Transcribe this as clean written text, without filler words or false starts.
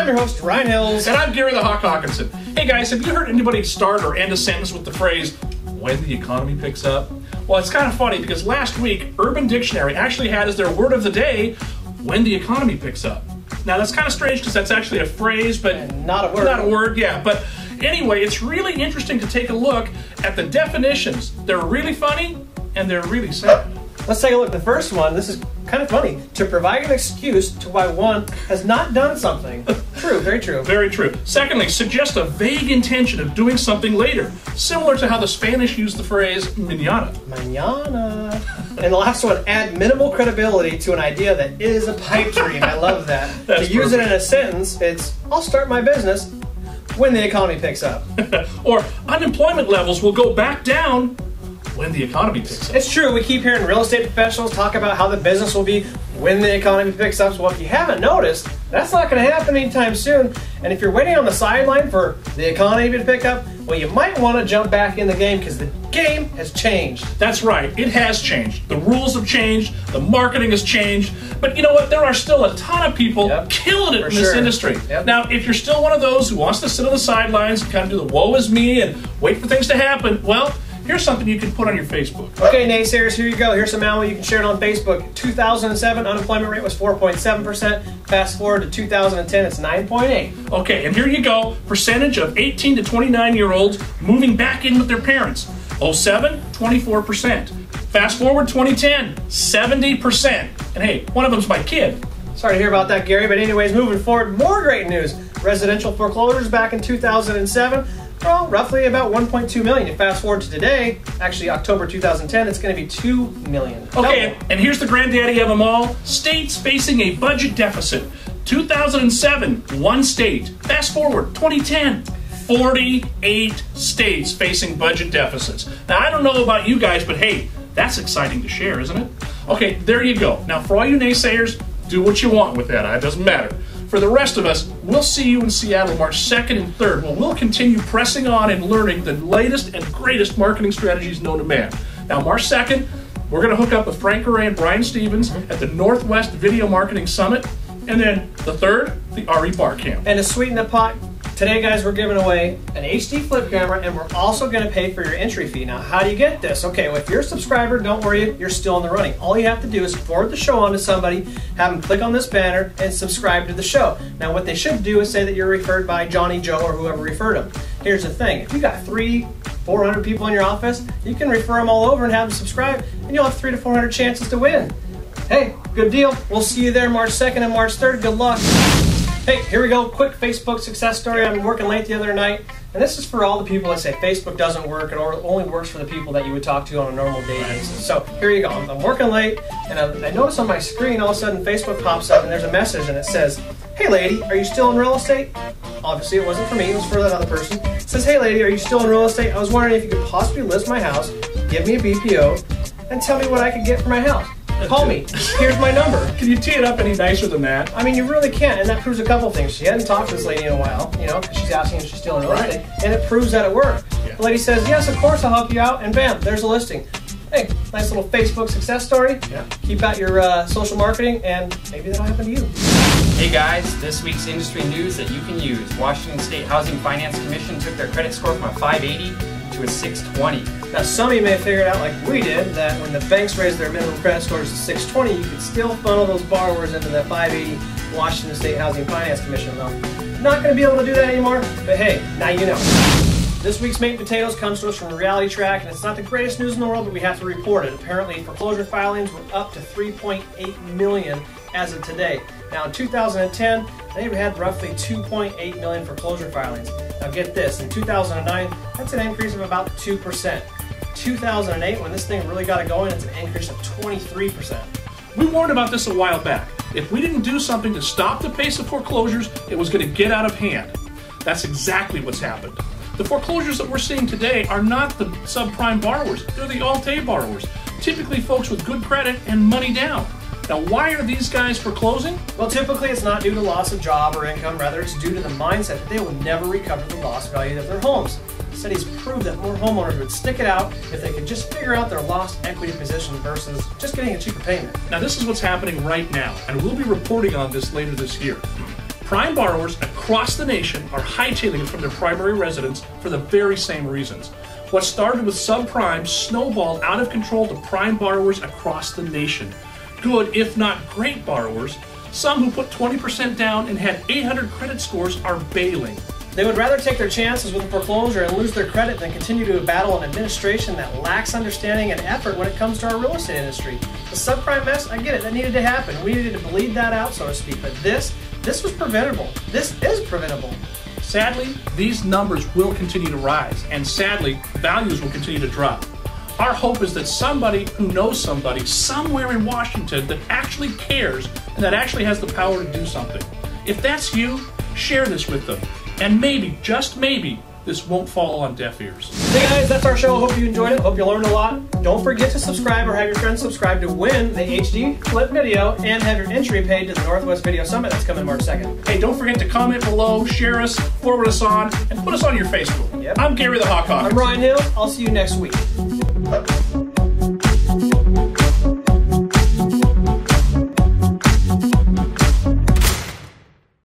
your host, Ryan Hills. And I'm Gary the Hawk Hawkinson. Hey guys, have you heard anybody start or end a sentence with the phrase, when the economy picks up? Well, it's kind of funny because last week, Urban Dictionary actually had as their word of the day, when the economy picks up. Now that's kind of strange because that's actually a phrase, but And not a word. Not a word, yeah. But anyway, it's really interesting to take a look at the definitions. They're really funny and they're really sad. Let's take a look at the first one. This is kind of funny. To provide an excuse to why one has not done something. True, very true. Very true. Secondly, suggest a vague intention of doing something later, similar to how the Spanish used the phrase mañana. Mañana. And the last one, add minimal credibility to an idea that is a pipe dream. I love that. That's to use it perfect. in a sentence, it's, I'll start my business when the economy picks up. Or unemployment levels will go back down when the economy picks up. It's true, we keep hearing real estate professionals talk about how the business will be when the economy picks up. So if you haven't noticed, that's not going to happen anytime soon. And if you're waiting on the sideline for the economy to pick up, well, you might want to jump back in the game because the game has changed. That's right, it has changed. The rules have changed, the marketing has changed, but you know what? There are still a ton of people killing it in this industry. Now, if you're still one of those who wants to sit on the sidelines and kind of do the woe is me and wait for things to happen, well, here's something you can put on your Facebook. Okay, naysayers, here you go. Here's some ammo you can share it on Facebook. 2007, unemployment rate was 4.7%. Fast forward to 2010, it's 9.8. Okay, and here you go. Percentage of 18 to 29-year-olds moving back in with their parents. 07, 24%. Fast forward 2010, 70%. And hey, one of them's my kid. Sorry to hear about that, Gary, but anyways, moving forward, more great news. Residential foreclosures back in 2007, well, roughly about 1.2 million. You fast forward to today, actually October 2010, it's going to be 2 million. Okay, and here's the granddaddy of them all. States facing a budget deficit. 2007, one state. Fast forward, 2010. 48 states facing budget deficits. Now, I don't know about you guys, but hey, that's exciting to share, isn't it? Okay, there you go. Now, for all you naysayers, do what you want with that. It doesn't matter. For the rest of us, we'll see you in Seattle March 2nd and 3rd. Well, we'll continue pressing on and learning the latest and greatest marketing strategies known to man. Now, March 2nd, we're going to hook up with Frank Array and Brian Stevens at the Northwest Video Marketing Summit. And then the 3rd, the RE Bar Camp. And to sweeten the pot, today, guys, we're giving away an HD flip camera, and we're also going to pay for your entry fee. Now, how do you get this? Okay, well, if you're a subscriber, don't worry, you're still in the running. All you have to do is forward the show on to somebody, have them click on this banner, and subscribe to the show. Now, what they should do is say that you're referred by Johnny, Joe, or whoever referred them. Here's the thing. If you got 300-400 people in your office, you can refer them all over and have them subscribe, and you'll have 300 to 400 chances to win. Hey, good deal. We'll see you there March 2nd and March 3rd. Good luck. Hey, here we go. Quick Facebook success story. I'm working late the other night, and this is for all the people that say Facebook doesn't work and only works for the people that you would talk to on a normal day basis. So here you go. I'm working late, and I notice on my screen all of a sudden Facebook pops up, and there's a message, and it says, "Hey lady, are you still in real estate?" Obviously it wasn't for me, it was for that other person. It says, "Hey lady, are you still in real estate? I was wondering if you could possibly list my house, give me a BPO, and tell me what I could get for my house. Call me. Here's my number." Can you tee it up any nicer than that? I mean, you really can't, and that proves a couple things. She hadn't talked to this lady in a while, you know, because she's asking if she's still in real estate, and it proves that it worked. Yeah. The lady says, "Yes, of course, I'll help you out," and bam, there's a listing. Hey, nice little Facebook success story. Yeah. Keep out your social marketing, and maybe that'll happen to you. Hey guys, this week's industry news that you can use. Washington State Housing Finance Commission took their credit score from a 580 to a 620. Now, some of you may have figured out, like we did, that when the banks raised their minimum credit scores to 620, you could still funnel those borrowers into the 580 Washington State Housing Finance Commission. Though, not going to be able to do that anymore, but hey, now you know. This week's Meat and Potatoes comes to us from Reality Track, and it's not the greatest news in the world, but we have to report it. Apparently, foreclosure filings were up to 3.8 million as of today. Now, in 2010, they had roughly 2.8 million foreclosure filings. Now, get this, in 2009, that's an increase of about 2%. 2008, when this thing really got it going, it's an increase of 23%. We warned about this a while back. If we didn't do something to stop the pace of foreclosures, it was going to get out of hand. That's exactly what's happened. The foreclosures that we're seeing today are not the subprime borrowers, they're the Alt-A borrowers, typically folks with good credit and money down. Now, why are these guys foreclosing? Well, typically it's not due to loss of job or income, rather it's due to the mindset that they will never recover the lost value of their homes. Studies prove that more homeowners would stick it out if they could just figure out their lost equity position versus just getting a cheaper payment. Now, this is what's happening right now, and we'll be reporting on this later this year. Prime borrowers across the nation are hightailing it from their primary residence for the very same reasons. What started with subprime snowballed out of control to prime borrowers across the nation. Good, if not great borrowers, some who put 20% down and had 800 credit scores are bailing. They would rather take their chances with a foreclosure and lose their credit than continue to battle an administration that lacks understanding and effort when it comes to our real estate industry. The subprime mess, I get it, that needed to happen. We needed to bleed that out, so to speak, but this was preventable. This is preventable. Sadly, these numbers will continue to rise, and sadly, values will continue to drop. Our hope is that somebody who knows somebody somewhere in Washington that actually cares and that actually has the power to do something. If that's you, share this with them. And maybe, just maybe, this won't fall on deaf ears. Hey guys, that's our show. Hope you enjoyed it. Hope you learned a lot. Don't forget to subscribe or have your friends subscribe to win the HD Flip video and have your entry paid to the Northwest Video Summit that's coming March 2nd. Hey, don't forget to comment below, share us, forward us on, and put us on your Facebook. Yep. I'm Gary the Hawk Hawk. I'm Ryan Hill. I'll see you next week.